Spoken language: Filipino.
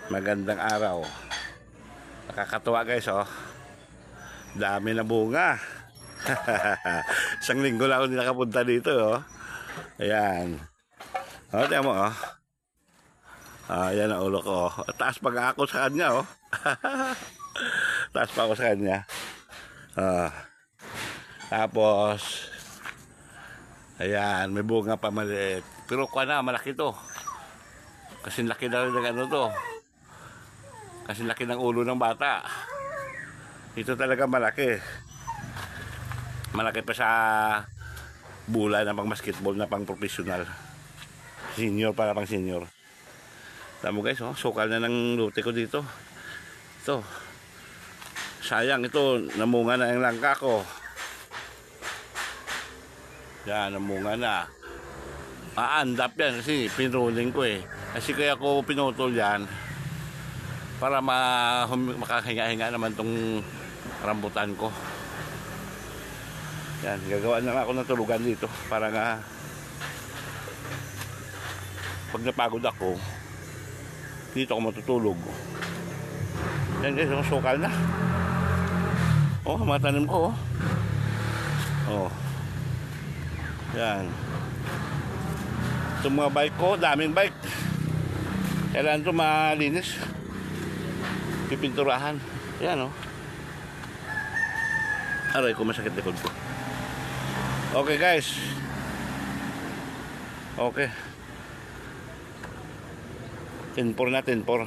Magandang araw. Nakakatuwa guys, oh. Dami na bunga. Isang linggo lang ako hindi nakapunta dito, oh. Ayan. O, tiyan mo, oh. Ayan ang ulo ko, oh. Taas pa nga ako sa kanya, oh. Taas pa ako sa kanya. Tapos, ayan, may bunga pa maliit. Pero kuha na, malaki to. Kasi laki na rin ng ano to. Kasi laki ng ulo ng bata. Ito talaga malaki. Malaki pa sa bula na pang basketball na pang professional. Senior, para pang senior. Tama guys, oh, sukal na ng lute ko dito. Ito. Sayang ito, namunga na yung langka ko. Yan, namunga na. Maandap yan kasi pinruling ko eh. Kasi kaya ko pinutol yan para makahinga-hinga naman tong rambutan ko. Yan, gagawa na ako ng tulugan dito para nga pag napagod ako dito ako matutulog. Yan guys, sukal na. Oh, matanim ko, oh. Oh. Yan. Itong mga bike ko, daming bike. Kailangan ito malinis. Pipinturahan. Yan, oh. Aray ko, masakit likod ko. Okay guys. Okay. 10-4 na, 10-4.